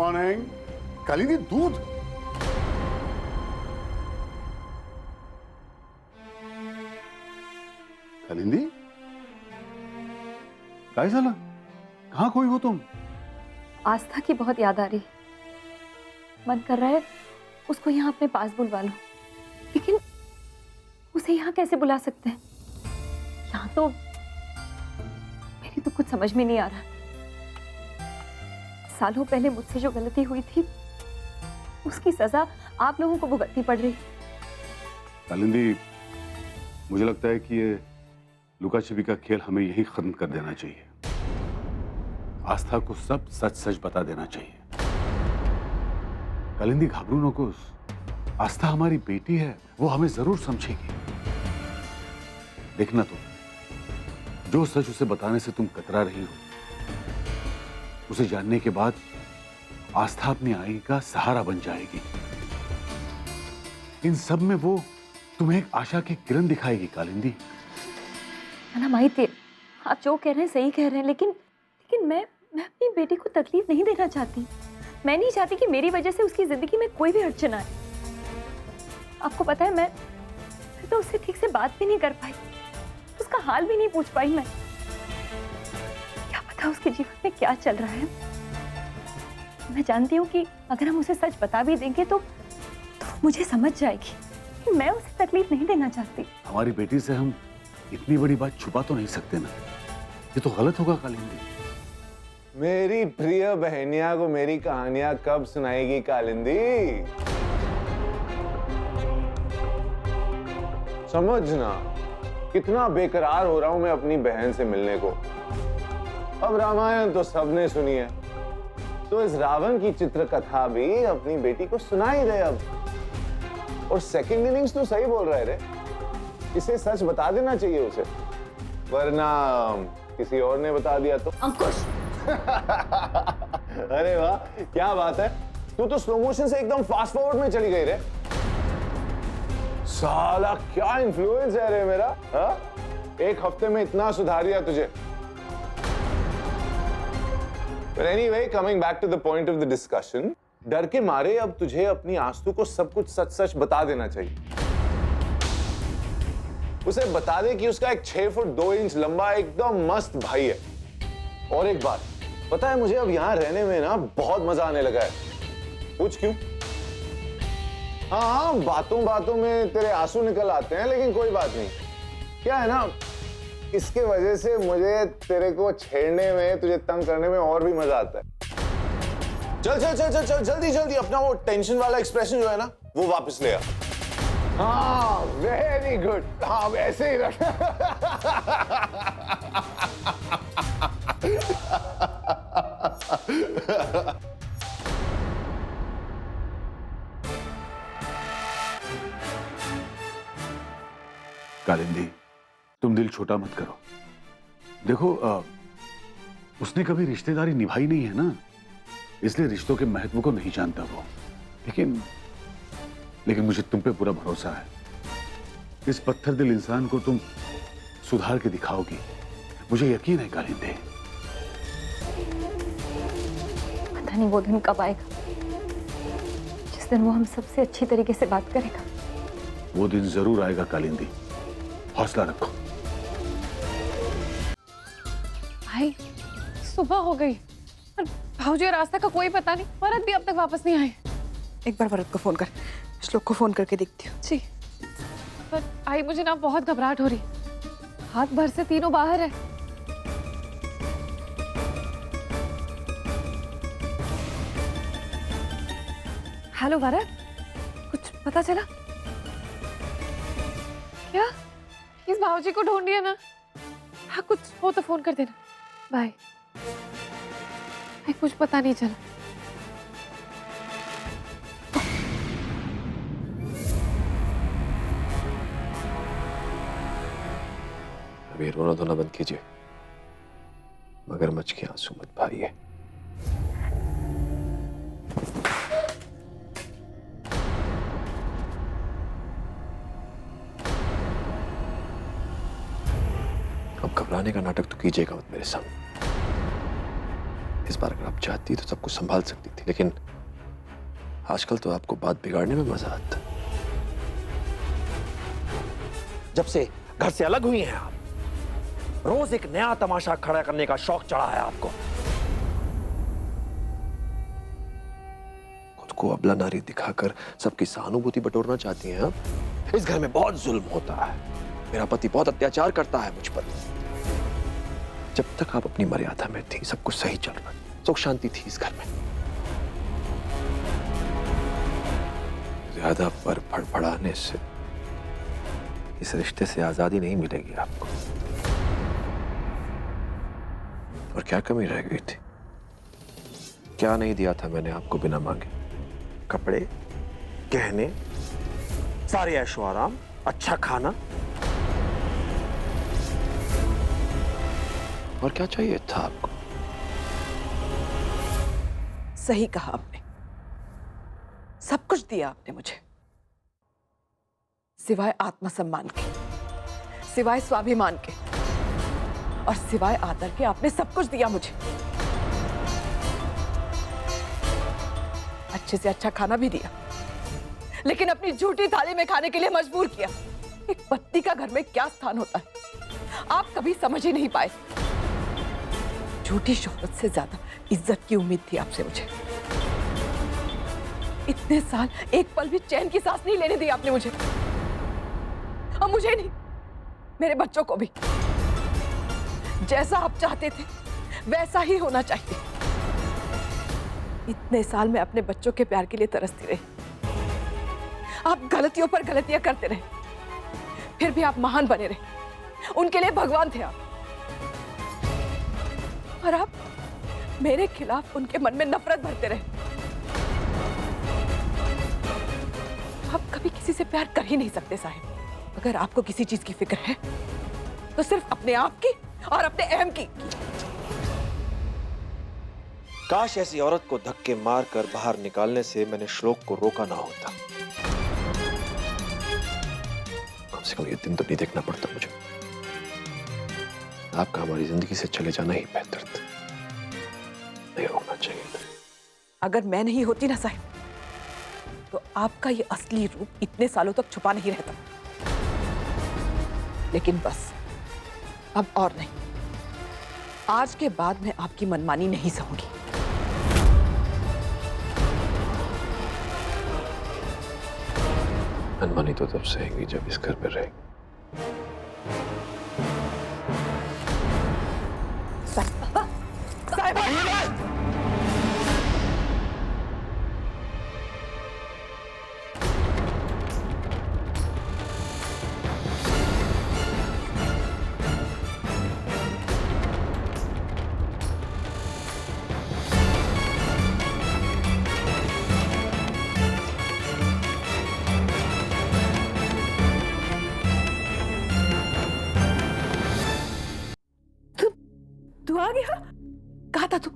Morning. Kalindi, दूध? कालिंदी, काय झालं? कहाँ खोई हो तुम? आस्था की बहुत याद आ रही। मन कर रहा है उसको यहाँ अपने पास बुलवा लो, लेकिन उसे यहाँ कैसे बुला सकते हैं? यहाँ तो मेरी तो कुछ समझ में नहीं आ रहा। सालों पहले मुझसे जो गलती हुई थी उसकी सजा आप लोगों को भुगतनी पड़ रही। कालिंदी, मुझे लगता है कि ये लुका छिपी का खेल हमें यही खत्म कर देना चाहिए। आस्था को सब सच सच बता देना चाहिए। कालिंदी, घबरू नको। आस्था हमारी बेटी है, वो हमें जरूर समझेगी। देखना तुम, जो सच उसे बताने से तुम कतरा रही हो, उसे जानने के बाद आस्था अपनी आई का सहारा बन जाएगी। इन सब में वो तुम्हें एक आशा की किरण दिखाएगी। कालिंदी, ना माहिती, आप जो कह रहे हैं सही कह रहे हैं, लेकिन मैं अपनी बेटी को तकलीफ नहीं देना चाहती। मैं नहीं चाहती कि मेरी वजह से उसकी जिंदगी में कोई भी अड़चन आए। आपको पता है, मैं तो उससे ठीक से बात भी नहीं कर पाई, उसका हाल भी नहीं पूछ पाई। मैं क्या पता उसके जीवन में क्या चल रहा है। मैं जानती हूँ कि अगर हम उसे सच बता भी देंगे तो मुझे समझ जाएगी। मैं उसे तकलीफ नहीं देना चाहती। हमारी बेटी से हम इतनी बड़ी बात छुपा तो नहीं सकते ना, ये तो गलत होगा। कालिंदी, मेरी प्रिय बहनिया को मेरी कहानियां कब सुनाएगी कालिंदी? समझना कितना बेकरार हो रहा हूं मैं अपनी बहन से मिलने को। अब रामायण तो सबने सुनी है, तो इस रावण की चित्रकथा भी अपनी बेटी को सुना ही दे अब। और सेकंड इनिंग्स तो सही बोल रहा है रे, इसे सच बता देना चाहिए उसे, वरना किसी और ने बता दिया तो। अंकुश! अरे वाह, क्या बात है, तू तो स्लो मोशन से एकदम फास्ट फॉरवर्ड में चली गई रे। साला क्या इन्फ्लुएंस है रे मेरा, हा? एक हफ्ते में इतना सुधार दिया तुझे। But anyway, coming back to the point of the discussion, डर के मारे अब तुझे अपनी आस्तु को सब कुछ सच सच बता देना चाहिए। उसे बता दे कि उसका एक 6 फुट 2 इंच लंबा एकदम मस्त भाई है। और एक बात, पता है मुझे अब यहाँ रहने में ना बहुत मजा आने लगा है। पूछ क्यों? हाँ, बातों बातों में तेरे आंसू निकल आते हैं, लेकिन कोई बात नहीं। क्या है ना, इसके वजह से मुझे तेरे को छेड़ने में, तुझे तंग करने में और भी मजा आता है। चल चल चल चल चल, जल्दी जल्दी अपना वो टेंशन वाला एक्सप्रेशन जो है ना, वो वापस ले आ। हाँ, वेरी गुड। हाँ, ऐसे ही रख। कालिंदी, तुम दिल छोटा मत करो। देखो, उसने कभी रिश्तेदारी निभाई नहीं है ना, इसलिए रिश्तों के महत्व को नहीं जानता वो। लेकिन मुझे तुम पे पूरा भरोसा है। इस पत्थर दिल इंसान को तुम सुधार के दिखाओगी, मुझे यकीन है। कालिंदी, पता नहीं वो दिन कब आएगा जिस दिन वो हम सबसे अच्छी तरीके से बात करेगा। वो दिन जरूर आएगा कालिंदी, हौसला रखो। भाई, सुबह हो गई और भाऊजी और आस्था का कोई पता नहीं। भरत भी अब तक वापस नहीं आए। एक बार भरत को फोन कर, श्लोक को फोन करके देखती हूँ। जी, पर आई मुझे ना बहुत घबराहट हो रही। हाथ भर से तीनों बाहर है। हेलो भरत, कुछ पता चला क्या? इस भाऊजी को ढूंढिए ना। हाँ, कुछ हो तो फोन कर देना। बाय। कुछ पता नहीं चला। अभी रोना धोना बंद कीजिए, मगरमच्छ के आंसू मत बहाइए। अब घबराने का नाटक तो कीजिएगा मत मेरे सामने। इस बार अगर आप चाहती तो सब कुछ संभाल सकती थी, लेकिन आजकल तो आपको बात बिगाड़ने में मजा आता है। जब से घर से अलग हुई हैं आप, रोज एक नया तमाशा खड़ा करने का शौक चढ़ा है आपको। खुद को अबला नारी दिखाकर सबकी सहानुभूति बटोरना चाहती हैं आप। इस घर में बहुत जुल्म होता है, मेरा पति बहुत अत्याचार करता है मुझ पर। जब तक आप अपनी मर्यादा में थी सब कुछ सही चल रहा, सुख शांति थी इस घर में। ज्यादा पर फड़फड़ाने से इस रिश्ते से आजादी नहीं मिलेगी आपको। और क्या कमी रह गई थी? क्या नहीं दिया था मैंने आपको बिना मांगे? कपड़े, गहने, सारे ऐशो आराम, अच्छा खाना। और क्या चाहिए था आपको? सही कहा आपने, सब कुछ दिया आपने मुझे, सिवाय आत्मसम्मान के, सिवाय स्वाभिमान के और सिवाय आदर के आपने सब कुछ दिया मुझे। अच्छे से अच्छा खाना भी दिया, लेकिन अपनी झूठी थाली में खाने के लिए मजबूर किया। एक पत्नी का घर में क्या स्थान होता है आप कभी समझ ही नहीं पाए। झूठी शोहरत से ज्यादा इज्जत की उम्मीद थी आपसे मुझे। इतने साल एक पल भी चैन की सांस नहीं लेने दी आपने मुझे, और मुझे नहीं, मेरे बच्चों को भी। जैसा आप चाहते थे वैसा ही होना चाहिए। इतने साल मैं अपने बच्चों के प्यार के लिए तरसती रही, आप गलतियों पर गलतियां करते रहे, फिर भी आप महान बने रहे, उनके लिए भगवान थे आप। और आप मेरे खिलाफ उनके मन में नफरत भरते रहे। आप कभी किसी से प्यार कर ही नहीं सकते साहिब। अगर आपको किसी चीज की फिक्र है तो सिर्फ अपने आप की और अपने अहम की। काश ऐसी औरत को धक्के मारकर बाहर निकालने से मैंने श्लोक को रोका ना होता। कम से कम ये दिन तो नहीं देखना पड़ता मुझे। आपका हमारी जिंदगी से चले जाना ही बेहतर था, नहीं रोकना चाहिए था। अगर मैं नहीं होती ना साहिब, तो आपका ये असली रूप इतने सालों तक छुपा नहीं रहता। लेकिन बस अब और नहीं, आज के बाद मैं आपकी मनमानी नहीं सहूंगी। मनमानी तो तब सहेंगी जब इस घर में रहेंगी। तू आ गया? कहा था तू?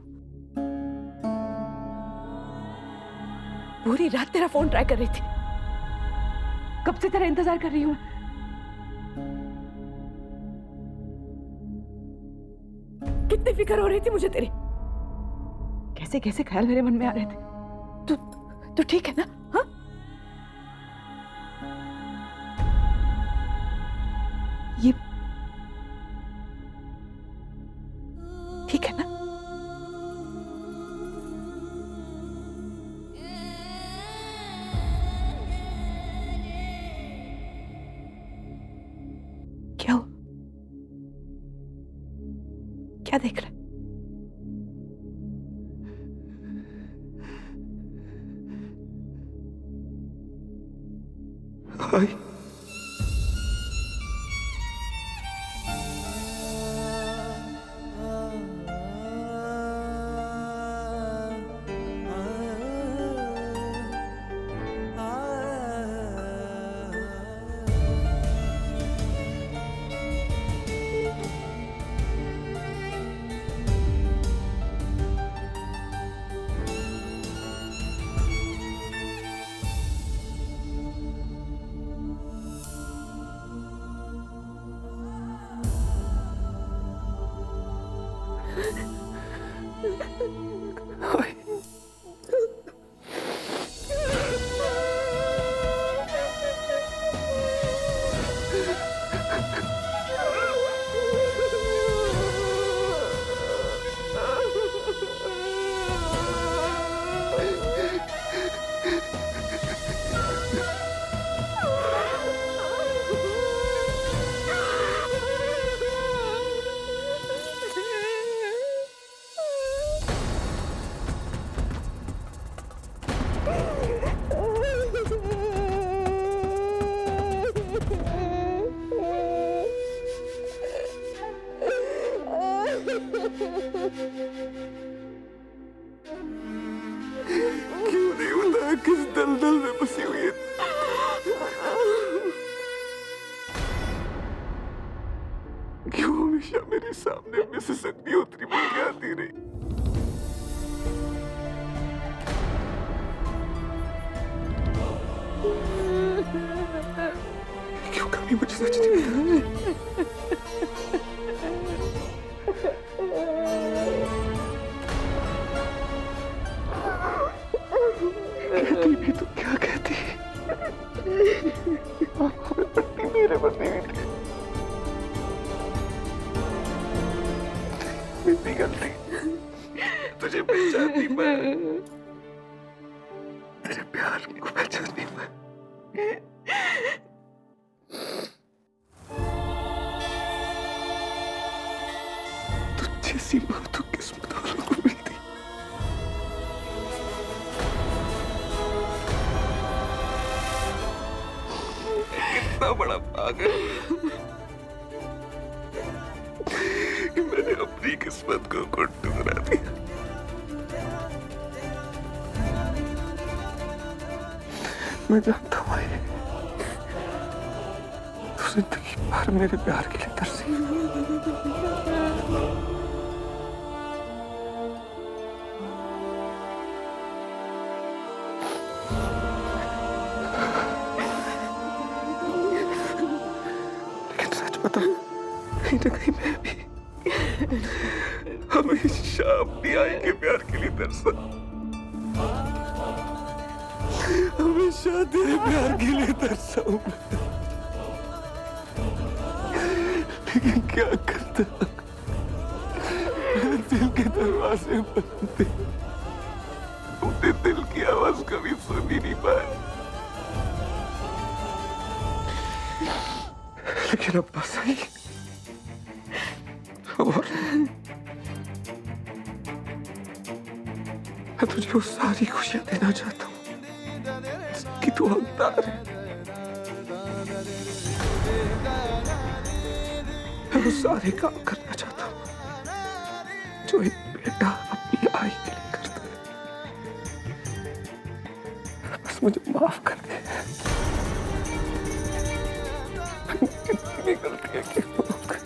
पूरी रात तेरा फोन ट्राई कर रही थी, कब से तेरा इंतजार कर रही हूं। कितनी फिक्र हो रही थी मुझे तेरी, कैसे कैसे ख्याल मेरे मन में आ रहे थे। तू ठीक है ना? हाँ, ये ठीक है ना? क्या हो? क्या देख रहा है? आई से सदमी उतरी मुड़ के आती रही। क्यों कभी मुझे सच नहीं कहती भी तो क्या कहती? आंखों में पट्टी मेरे बंधी हुई थी। मेरी गलती, तुझे पहचानती मैं, तेरे प्यार को पहचानती मैं। तुझ जैसी माँ तो किस्मत वालों को मिलती। कितना बड़ा पागल कि मैंने अपनी किस्मत को घुट ठुकरा दिया। मैं जानता हूँ तू जिंदगी भर मेरे प्यार के लिए तरसी। लेकिन सच बताऊं, कहीं ना कहीं मैं भी हमेशा अपनी आई के प्यार के लिए तरसा। हमेशा तेरे प्यार के लिए तरसा हूं, लेकिन क्या करता, मेरे दिल के दरवाजे बंद थे। अपने दिल की आवाज कभी सुन ही नहीं पाया। लेकिन अब बस आई और मैं तुझे वो सारी खुशियां देना चाहता हूँ कि तू हकदार है। मैं वो सारे काम करना चाहता हूँ जो एक बेटा अपनी आई के लिए करता है। बस मुझे माफ कर दे। कितनी गलती है कि माफ कर।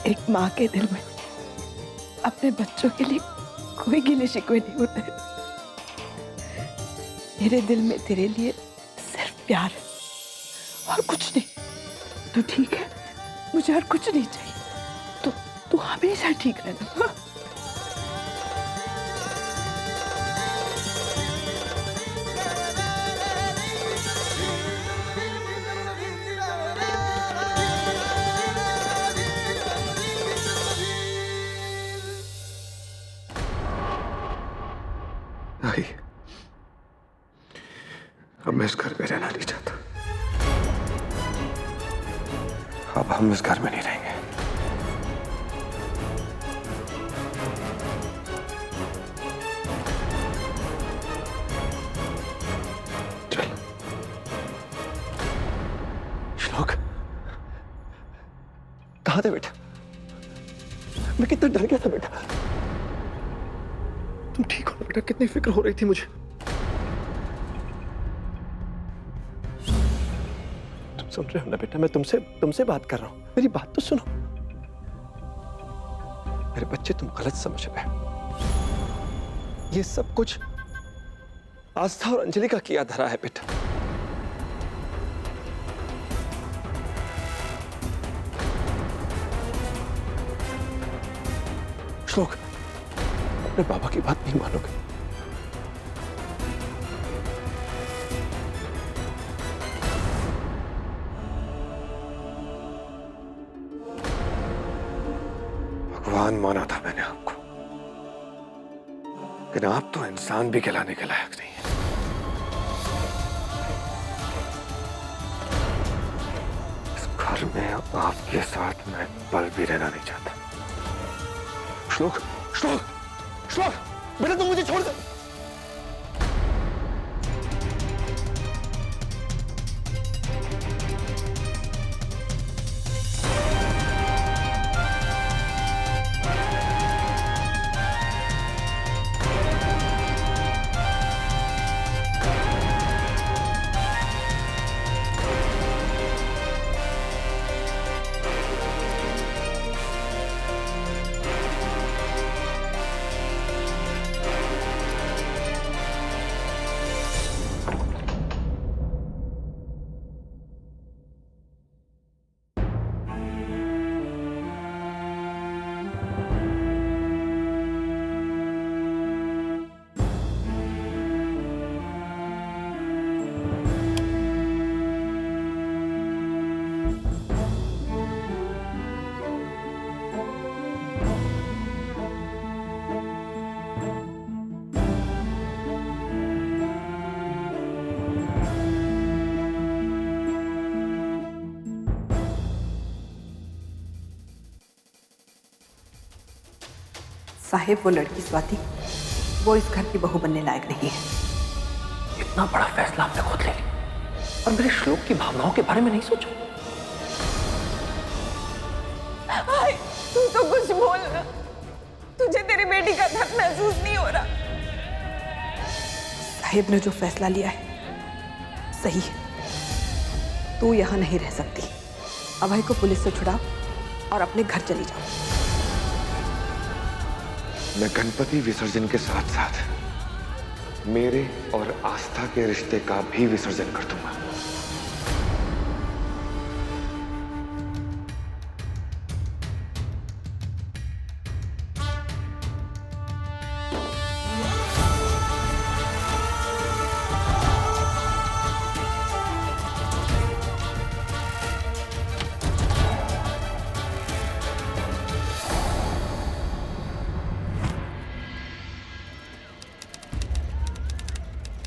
एक माँ के दिल में अपने बच्चों के लिए कोई गिले शिकवे नहीं होते। मेरे दिल में तेरे लिए सिर्फ प्यार है और कुछ नहीं। तू ठीक है, मुझे और कुछ नहीं चाहिए। तू हमेशा ठीक रहना। आई, अब मैं इस घर में रहना नहीं चाहता। अब हम इस घर में नहीं रहेंगे। चल। श्लोक, कहाँ थे बेटा? मैं कितना डर गया था बेटा। तुम ठीक हो ना बेटा? कितनी फिक्र हो रही थी मुझे। तुम सुन रहे हो ना बेटा? मैं तुमसे बात कर रहा हूं। मेरी बात तो सुनो। मेरे बच्चे, तुम गलत समझ रहे हो। ये सब कुछ आस्था और अंजलि का किया धरा है बेटा। श्लोक, अपने बाबा की बात नहीं मानोगे। भगवान माना था मैंने आपको, लेकिन आप तो इंसान भी कहलाने के लायक नहीं है। इस घर में आपके साथ मैं पल भी रहना नहीं चाहता। श्लोक, श्लोक, श्लोक, बेटा तुम मुझे छोड़ दो। साहिब, वो लड़की स्वाति, वो इस घर की बहू बनने लायक नहीं है। इतना बड़ा फैसला आपने खुद ले लिया और मेरे श्लोक की भावनाओं के बारे में नहीं सोचा। तू तो कुछ बोल ना, तुझे तेरी बेटी का दर्द महसूस नहीं हो रहा? साहिब ने जो फैसला लिया है सही है। तू यहां नहीं रह सकती। अभय को पुलिस से छुड़ाओ और अपने घर चली जाओ। मैं गणपति विसर्जन के साथ साथ मेरे और आस्था के रिश्ते का भी विसर्जन कर दूंगा।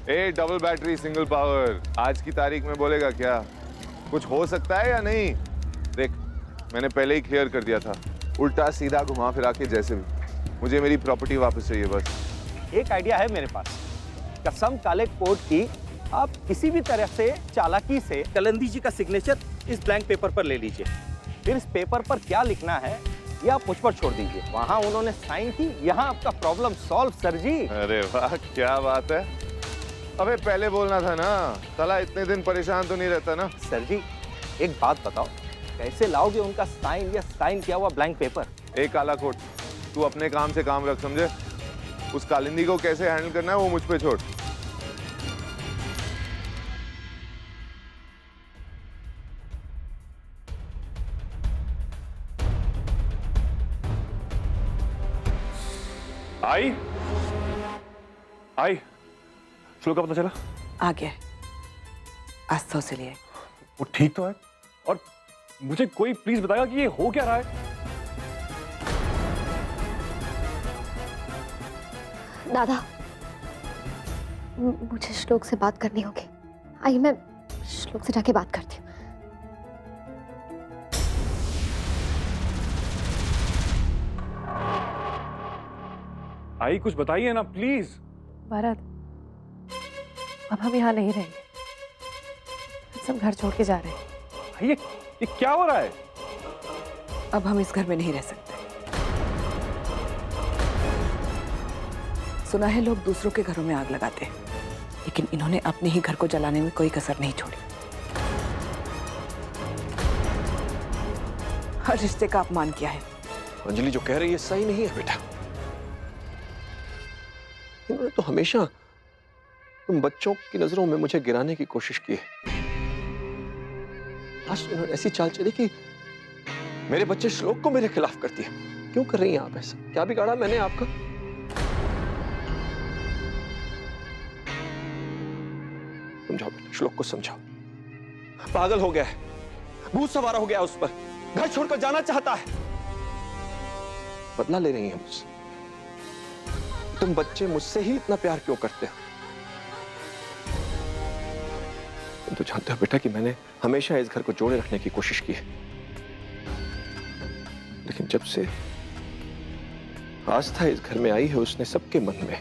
A double battery single power, आज की तारीख में बोलेगा क्या? कुछ हो सकता है या नहीं? देख, मैंने पहले ही क्लियर कर दिया था, उल्टा सीधा घुमा फिरा के जैसे भी, मुझे मेरी प्रॉपर्टी वापस चाहिए बस। एक आइडिया है मेरे पास। कसम काले कोर्ट की, आप किसी भी तरह से चालाकी से कलंदी जी का सिग्नेचर इस ब्लैंक पेपर पर ले लीजिए। फिर इस पेपर पर क्या लिखना है ये आप मुझ पर छोड़ दीजिए। वहां उन्होंने साइन की, यहाँ आपका प्रॉब्लम सॉल्व सर जी। अरे वाह, क्या बात है। अबे पहले बोलना था ना, साला इतने दिन परेशान तो नहीं रहता ना। सर जी एक बात बताओ, कैसे लाओगे उनका साइन या साइन किया हुआ ब्लैंक पेपर? ए काला कोट, तू अपने काम से काम रख, समझे? उस कालिंदी को कैसे हैंडल करना है वो मुझ पे छोड़। आई श्लोक का पता चला? आ गया है, आस्था से लिए। वो ठीक तो है, और मुझे कोई प्लीज बताएगा कि ये हो क्या रहा है? दादा, मुझे श्लोक से बात करनी होगी। आइए मैं श्लोक से जाके बात करती हूँ। आई कुछ बताइए ना प्लीज। भरत, अब हम यहाँ नहीं रहेंगे, सब घर छोड़ के जा रहे हैं। ये क्या हो रहा है? अब हम इस घर में नहीं रह सकते। सुना है लोग दूसरों के घरों में आग लगाते हैं, लेकिन इन्होंने अपने ही घर को जलाने में कोई कसर नहीं छोड़ी। हर रिश्ते का अपमान किया है। अंजलि जो कह रही है सही नहीं है बेटा। इन्होंने तो हमेशा तुम बच्चों की नजरों में मुझे गिराने की कोशिश की है। आज इन्होंने ऐसी चाल चली कि मेरे बच्चे श्लोक को मेरे खिलाफ करती है। क्यों कर रही हैं आप ऐसा? क्या बिगाड़ा मैंने आपका? समझाओ बेटा, श्लोक को समझाओ। पागल हो गया है, भूत सवार हो गया उस पर, घर छोड़कर जाना चाहता है। बदला ले रही हैं मुझसे। तुम बच्चे मुझसे ही इतना प्यार क्यों करते हो? तुम तो जानते हो बेटा कि मैंने हमेशा इस घर को जोड़े रखने की कोशिश की है, लेकिन जब से आस्था इस घर में आई है उसने सबके मन में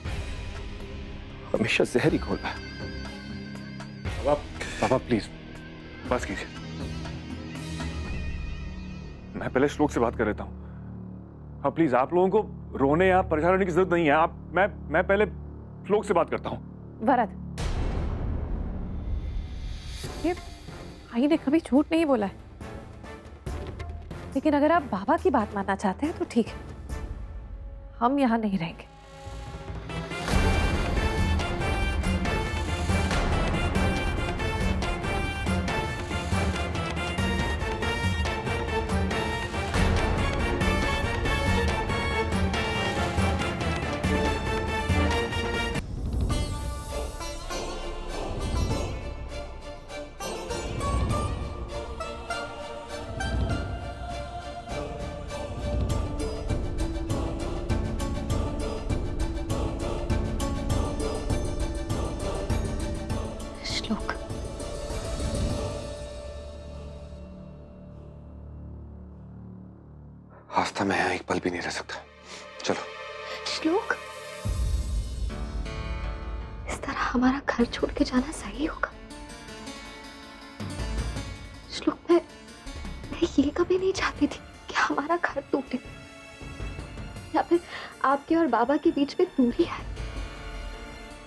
हमेशा जहर ही घोला है। पापा प्लीज बस कीजिए, मैं पहले श्लोक से बात कर लेता हूं। हाँ प्लीज, आप लोगों को रोने या परेशान होने की जरूरत नहीं है। आप मैं पहले श्लोक से बात करता हूं। भरत, ये आई ने कभी झूठ नहीं बोला है, लेकिन अगर आप बाबा की बात मानना चाहते हैं तो ठीक है, हम यहां नहीं रहेंगे। श्लोक, आस्था मैं यहाँ एक पल भी नहीं रह सकता। चलो श्लोक, इस तरह हमारा घर छोड़ के जाना सही होगा? श्लोक, मैं ये कभी नहीं चाहती थी कि हमारा घर टूटे या फिर आपके और बाबा के बीच में दूरी है।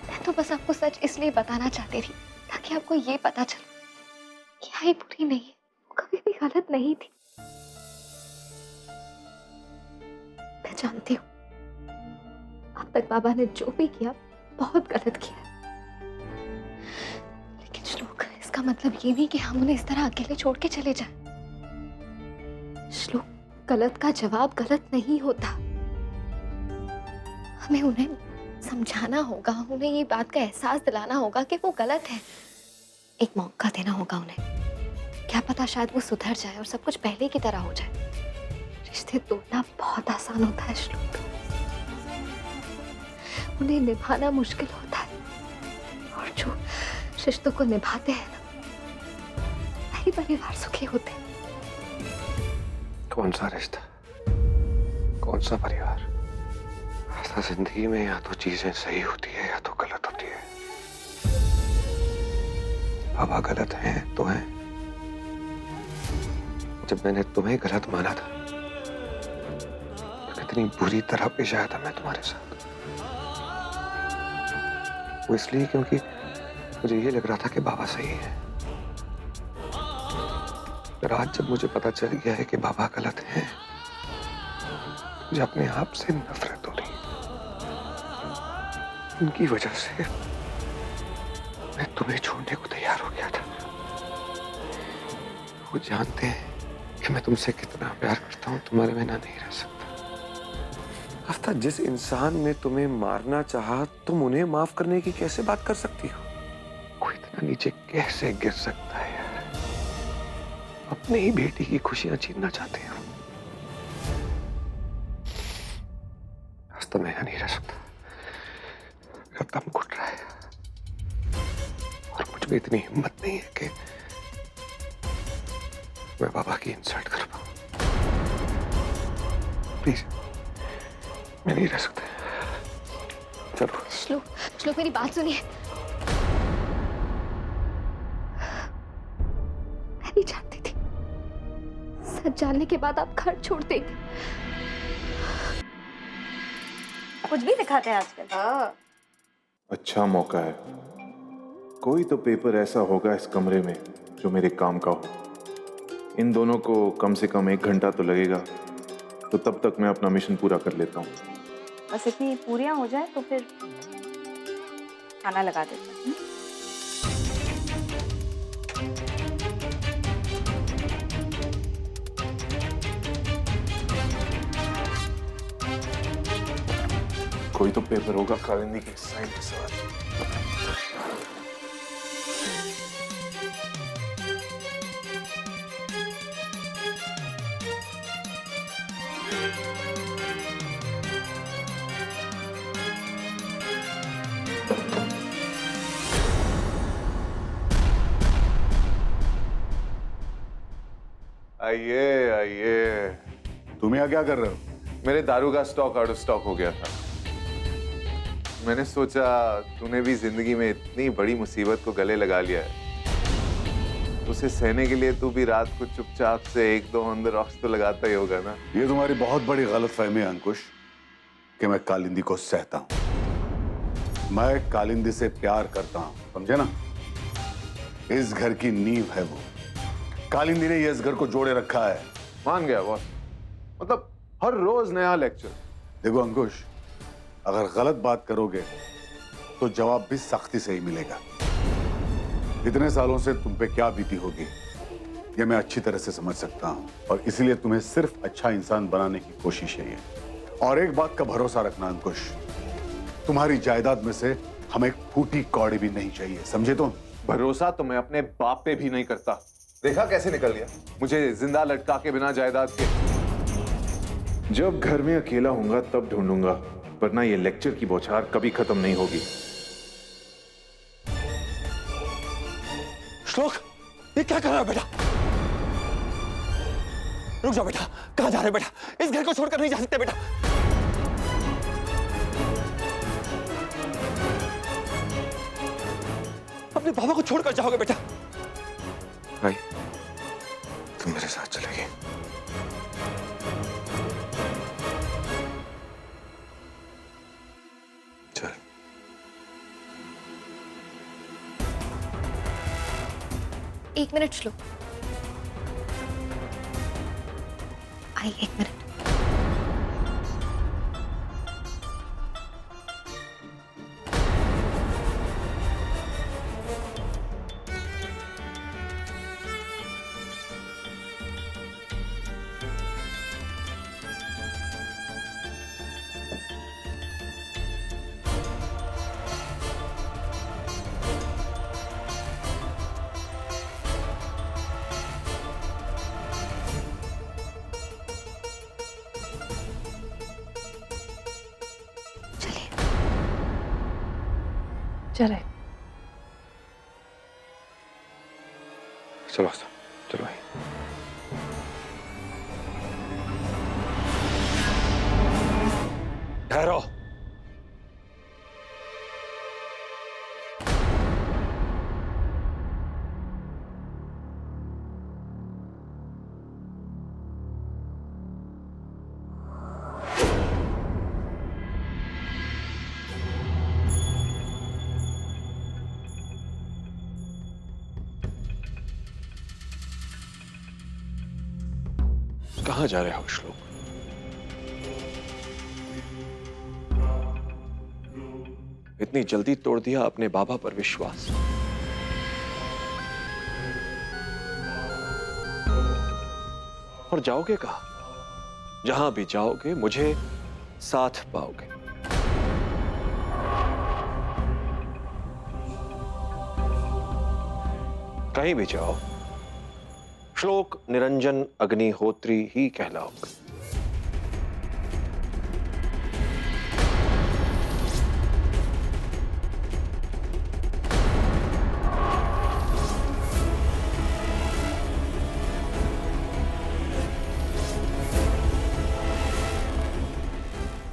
मैं तो बस आपको सच इसलिए बताना चाहती थी ताकि आपको ये पता चले कि आई बुरी नहीं है, वो कभी भी गलत नहीं थी। मैं जानती हूँ अब तक बाबा ने जो भी किया बहुत गलत किया, लेकिन श्लोक, इसका मतलब ये नहीं कि हम उन्हें इस तरह अकेले छोड़ के चले जाएं। श्लोक, गलत का जवाब गलत नहीं होता। हमें उन्हें समझाना होगा, उन्हें ये बात का एहसास दिलाना होगा कि वो गलत है। एक मौका देना होगा उन्हें। क्या पता शायद वो सुधर जाए और सब कुछ पहले की तरह हो जाए। रिश्ते तोड़ना बहुत आसान होता है श्लोक, उन्हें निभाना मुश्किल होता है, और जो रिश्तों को निभाते हैं ना, वही परिवार सुखी होते हैं। कौन सा रिश्ता, कौन सा परिवार? ऐसा जिंदगी में या तो चीजें सही होती है या तो गलत होती है। बाबा गलत हैं तो हैं। जब मैंने तुम्हें गलत माना था तो कितनी बुरी तरह पेश आया था मैं तुम्हारे साथ। वो इसलिए क्योंकि मुझे ये लग रहा था कि बाबा सही है। पर आज जब मुझे पता चल गया है कि बाबा गलत हैं, मुझे अपने आप से नफरत हो रही है। उनकी वजह से मैं तुम्हें छोड़ने को तैयार हो गया था। वो जानते हैं कि मैं तुमसे कितना प्यार करता हूं, तुम्हारे बिना नहीं रह सकता। आफ्ता, जिस इंसान ने तुम्हें मारना चाहा, तुम उन्हें माफ करने की कैसे बात कर सकती हो? कोई इतना नीचे कैसे गिर सकता है यार? अपने ही बेटी की खुशियां छीनना चाहते हो। आफ्ता, मैं यहां नहीं रह सकता, मेरा दम घुट रहा है और मुझ में इतनी हिम्मत नहीं है कि मैं बाबा की इंसल्ट कर पाऊं। प्लीज, मैं नहीं रह सकता। चलो। श्लोक, श्लोक, मेरी बात सुनिए। मैं नहीं चाहती थी सच जानने के बाद आप घर छोड़ देंगे। कुछ भी दिखाते हैं आजकल। अच्छा मौका है, कोई तो पेपर ऐसा होगा इस कमरे में जो मेरे काम का हो। इन दोनों को कम से कम 1 घंटा तो लगेगा, तो तब तक मैं अपना मिशन पूरा कर लेता हूँ। बस इतनी पूरियां हो जाए तो फिर खाना लगा देते हैं। कोई तो पेपर होगा कालिंदी के साइन के साथ। आइए आइए। तुम यहाँ क्या कर रहे हो? मेरे दारू का स्टॉक आउट ऑफ स्टॉक हो गया था। मैंने सोचा तूने भी जिंदगी में इतनी बड़ी मुसीबत को गले लगा लिया है, उसे सहने के लिए तू भी रात को चुपचाप से 1-2 ऑन द रॉक्स तो लगाता ही होगा ना। ये तुम्हारी बहुत बड़ी गलतफहमी है अंकुश कि मैं कालिंदी को सहता हूं। मैं कालिंदी से प्यार करता हूं, समझे ना? इस घर की नींव है वो। कालिंदी ने इस घर को जोड़े रखा है। मान गया बॉस, मतलब हर रोज नया लेक्चर। देखो अंकुश, अगर गलत बात करोगे तो जवाब भी सख्ती से ही मिलेगा। इतने सालों से तुम पे क्या बीती होगी ये मैं अच्छी तरह से समझ सकता हूं, और इसलिए तुम्हें सिर्फ अच्छा इंसान बनाने की कोशिश है ये। और एक बात का भरोसा रखना अंकुश, तुम्हारी जायदाद में से हमें फूटी कौड़ी भी नहीं चाहिए, समझे तुम? भरोसा तो मैं अपने बाप पे भी नहीं करता। देखा कैसे निकल गया मुझे जिंदा लटका के बिना जायदाद के। जब घर में अकेला होऊंगा तब ढूंढूंगा, वरना ये लेक्चर की बौछार कभी खत्म नहीं होगी। श्लोक, ये क्या कर रहा है बेटा? रुक जाओ बेटा, कहां जा रहे हो बेटा? इस घर को छोड़कर नहीं जा सकते बेटा। अपने बाबा को छोड़कर जाओगे बेटा? भाई, तुम मेरे साथ चलेगी। चल। एक मिनट श्लोक, आई एक मिनट। चले। चलो चलो भाई। ठहरो। कहां जा रहे हो श्लोक? इतनी जल्दी तोड़ दिया अपने बाबा पर विश्वास। और जाओगे कहां? जहां भी जाओगे मुझे साथ पाओगे। कहीं भी जाओ, श्लोक निरंजन अग्निहोत्री ही कहलाओगे।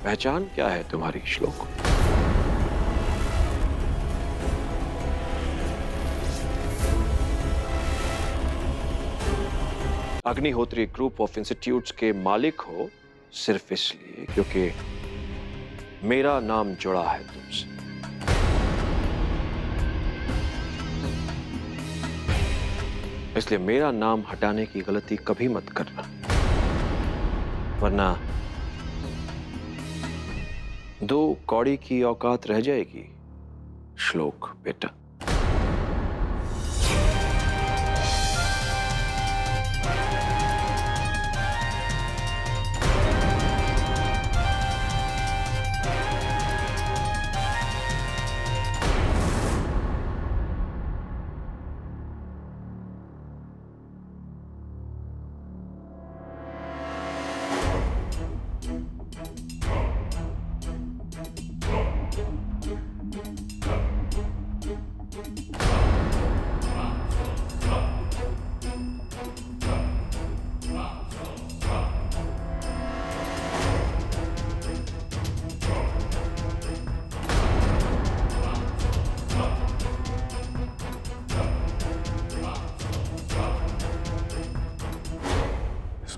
पहचान क्या है तुम्हारी श्लोक? अग्निहोत्री ग्रुप ऑफ इंस्टीट्यूट्स के मालिक हो सिर्फ इसलिए क्योंकि मेरा नाम जुड़ा है तुमसे। इसलिए मेरा नाम हटाने की गलती कभी मत करना, वरना दो कौड़ी की औकात रह जाएगी श्लोक बेटा।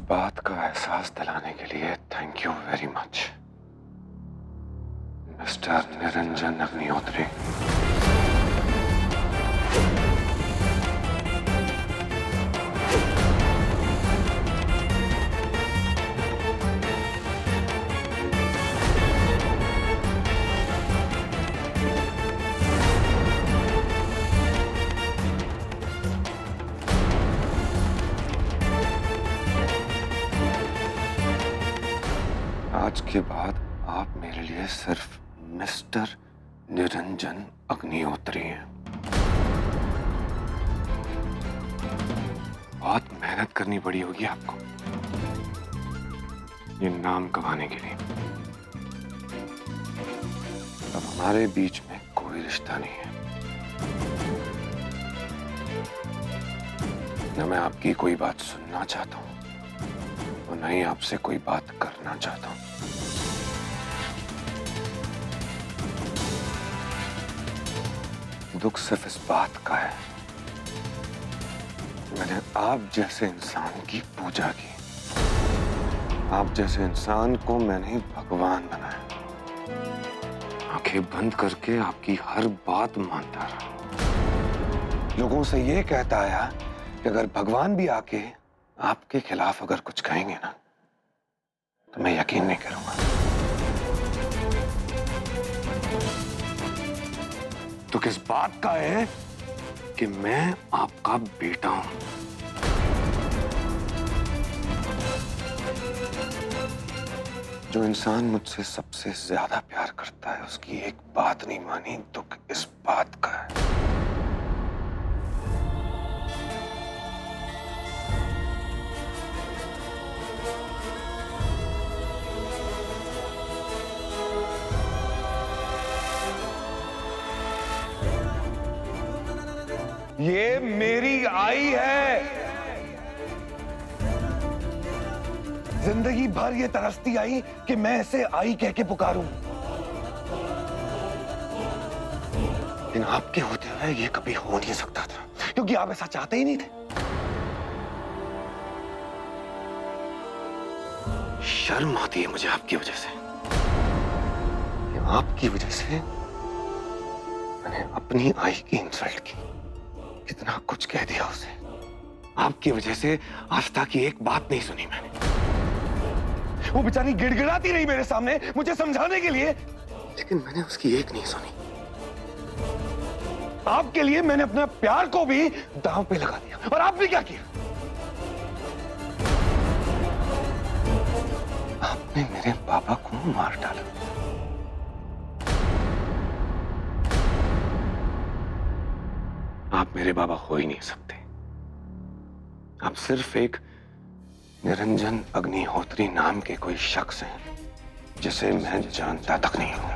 बात का एहसास दिलाने के लिए thank you very much mister Niranjan Agnihotri. आज के बाद आप मेरे लिए सिर्फ मिस्टर निरंजन अग्निहोत्री हैं। बहुत मेहनत करनी पड़ी होगी आपको ये नाम कमाने के लिए। अब हमारे बीच में कोई रिश्ता नहीं है, न मैं आपकी कोई बात सुनना चाहता हूं और न ही आपसे कोई बात करना चाहता हूं। दुख सिर्फ इस बात का है, मैंने आप जैसे इंसान की पूजा की। आप जैसे इंसान को मैंने भगवान बनाया। आंखें बंद करके आपकी हर बात मानता रहा। लोगों से ये कहता आया कि अगर भगवान भी आके आपके खिलाफ अगर कुछ कहेंगे ना, तो मैं यकीन नहीं करूंगा। तो किस बात का है कि मैं आपका बेटा हूं। जो इंसान मुझसे सबसे ज्यादा प्यार करता है, उसकी एक बात नहीं मानी, दुख इस बात का है। ये मेरी आई है। जिंदगी भर ये तरसती आई कि मैं इसे आई कह के पुकारूं, लेकिन आपके होते हुए ये कभी हो नहीं सकता था, क्योंकि आप ऐसा चाहते ही नहीं थे। शर्म आती है मुझे आपकी वजह से, कि आपकी वजह से मैंने अपनी आई की इंसल्ट की, कितना कुछ कह दिया उसे। आपकी वजह से आस्था की एक बात नहीं सुनी मैंने। वो बेचारी गिड़गिड़ाती रही मेरे सामने मुझे समझाने के लिए, लेकिन मैंने उसकी एक नहीं सुनी। आपके लिए मैंने अपने प्यार को भी दांव पे लगा दिया, और आपने क्या किया? आपने मेरे पापा को मार डाला। आप मेरे बाबा हो ही नहीं सकते। आप सिर्फ एक निरंजन अग्निहोत्री नाम के कोई शख्स हैं, जिसे मैं जानता तक नहीं हूं।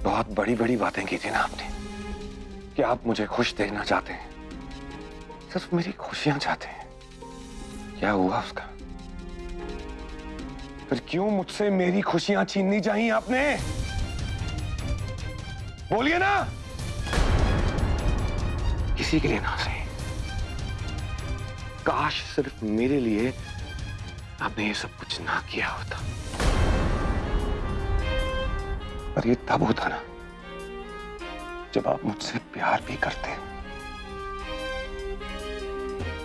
बहुत बड़ी बड़ी बातें की थी ना आपने, कि आप मुझे खुश देखना चाहते हैं, सिर्फ मेरी खुशियां चाहते हैं। क्या हुआ उसका? फिर क्यों मुझसे मेरी खुशियां छीननी चाहिए आपने? बोलिए ना। किसी के लिए ना सही, काश सिर्फ मेरे लिए आपने ये सब कुछ ना किया होता। पर ये तब होता ना जब आप मुझसे प्यार भी करते,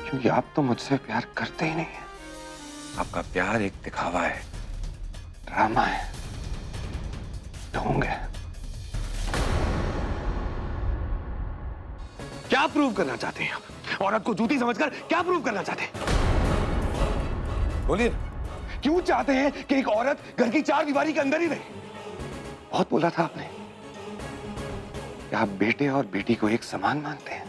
क्योंकि आप तो मुझसे प्यार करते ही नहीं है। आपका प्यार एक दिखावा है, ड्रामा है, ढोंग है। क्या प्रूव करना चाहते हैं आप? औरत को जूती समझकर क्या प्रूव करना चाहते हैं? बोलिए, क्यों चाहते हैं कि एक औरत घर की चार दीवारी के अंदर ही रहे? बहुत बोला था आपने कि आप बेटे और बेटी को एक समान मानते हैं।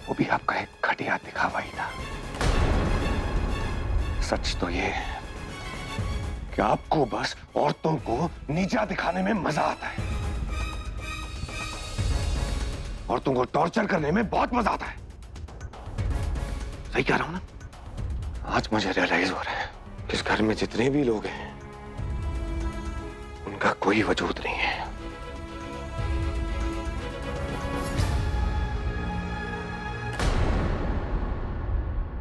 वो भी आपका एक घटिया दिखावा ही था। सच तो ये है कि आपको बस औरतों को नीचा दिखाने में मजा आता है। औरतों को टॉर्चर करने में बहुत मजा आता है। सही कह रहा हूं ना? आज मुझे रियलाइज हो रहा है कि इस घर में जितने भी लोग हैं, उनका कोई वजूद नहीं है।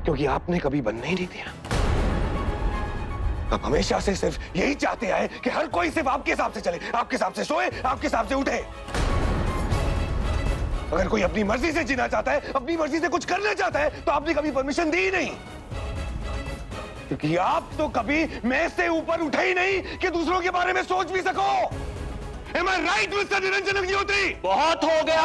क्योंकि आपने कभी बनने ही नहीं दिया। आप हमेशा से सिर्फ यही चाहते आए कि हर कोई सिर्फ आपके हिसाब से चले, आपके हिसाब से सोए, आपके हिसाब से उठे। अगर कोई अपनी मर्जी से जीना चाहता है, अपनी मर्जी से कुछ करना चाहता है, तो आपने कभी परमिशन दी ही नहीं, क्योंकि आप तो कभी मैं से ऊपर उठे ही नहीं कि दूसरों के बारे में सोच भी सको। Am I right, mister Niranjan Agnihotri? बहुत हो गया।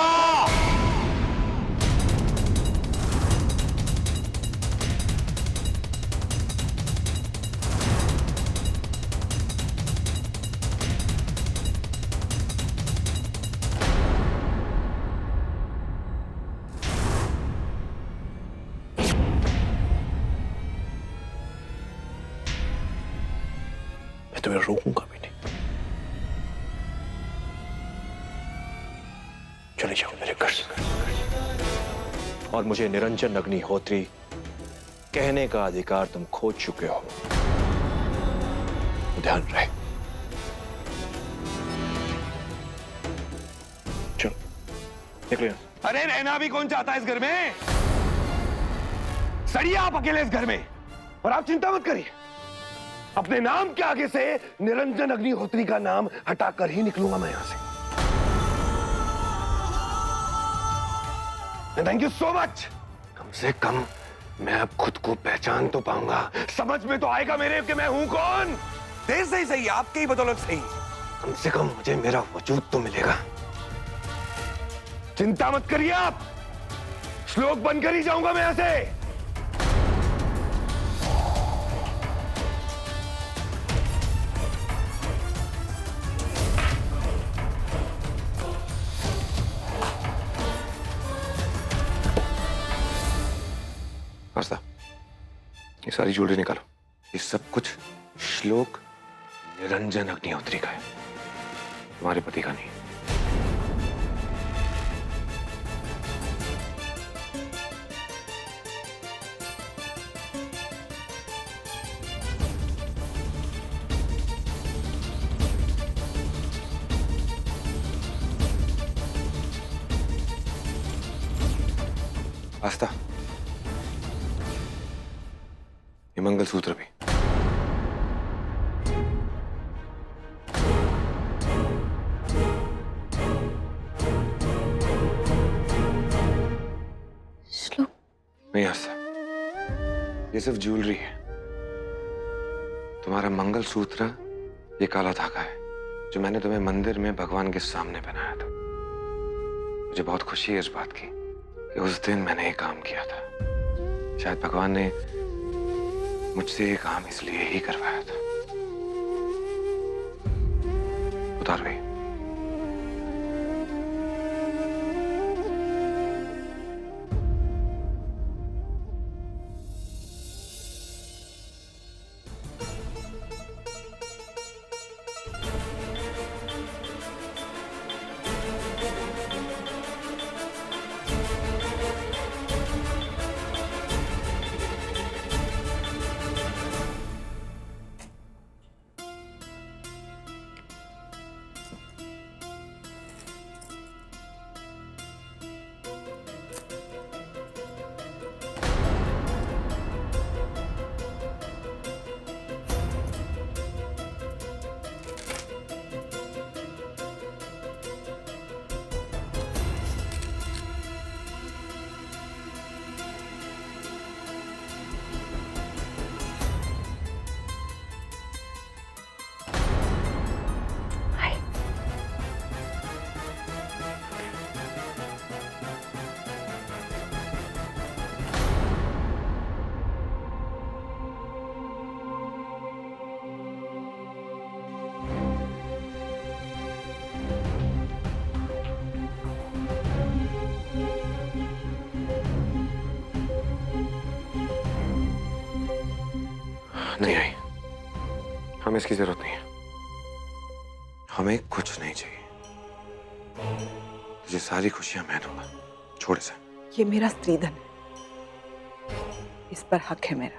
मैं तुम्हें रोकूंगा भी नहीं। चले जाओ मेरे घर से, और मुझे निरंजन अग्निहोत्री कहने का अधिकार तुम खो चुके हो। ध्यान रहे। चलो निकलो यहाँ। अरे रहना भी कौन चाहता है इस घर में? सड़िए आप अकेले इस घर में। और आप चिंता मत करिए, अपने नाम के आगे से निरंजन अग्निहोत्री का नाम हटाकर ही निकलूंगा मैं यहां से। Thank you so much. कम से कम मैं अब खुद को पहचान तो पाऊंगा, समझ में तो आएगा मेरे कि मैं हूं कौन। देर से ही सही, आपके ही बदौलत सही, कम से कम मुझे मेरा वजूद तो मिलेगा। चिंता मत करिए आप, श्लोक बनकर ही जाऊंगा मैं यहां से। आस्था, ये सारी ज्वेलरी निकालो। ये सब कुछ श्लोक निरंजन अग्निहोत्री का है, तुम्हारे पति का नहीं। आस्था, ये मंगलसूत्र भी। श्लोक नहीं आस्था, ये सिर्फ ज्वेलरी है। तुम्हारा मंगलसूत्र ये काला धागा है जो मैंने तुम्हें मंदिर में भगवान के सामने पहनाया था। मुझे बहुत खुशी है इस बात की कि उस दिन मैंने ये काम किया था। शायद भगवान ने मुझसे ये काम इसलिए ही करवाया था। उतार गई। नहीं आई, हमें इसकी जरूरत नहीं है। हमें कुछ नहीं चाहिए। तुझे सारी खुशियां मैं दूंगा, छोड़ इसे। ये मेरा स्त्रीधन है, इस पर हक है मेरा।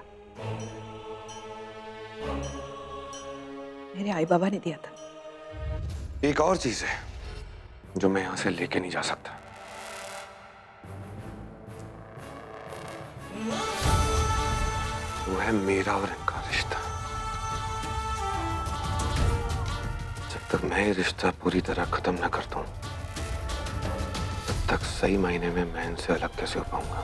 मेरे आई बाबा ने दिया था। एक और चीज है जो मैं यहां से लेके नहीं जा सकता। वो है मेरा और इनका रिश्ता। जब तक मैं ये रिश्ता पूरी तरह खत्म न कर दूं, तब तक सही मायने में मैं इनसे अलग कैसे हो पाऊंगा।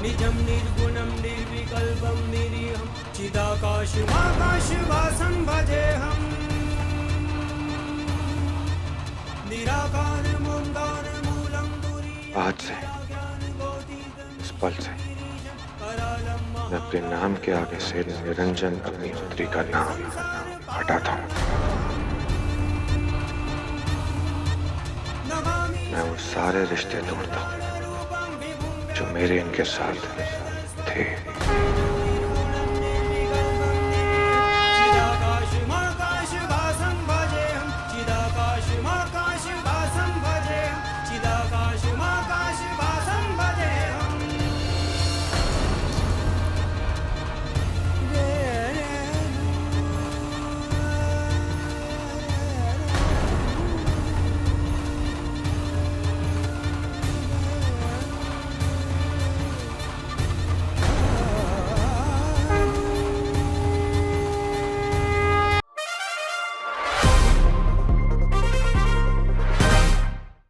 निजं निर्गुणं निर्विकल्पं निरीहं चिदाकाशमाकाशभासं भजेऽहम्। आज से, इस पल से मैं अपने नाम के आगे से निरंजन अग्निहोत्री का नाम हटाता हूँ। मैं वो सारे रिश्ते तोड़ता हूँ जो मेरे इनके साथ थे।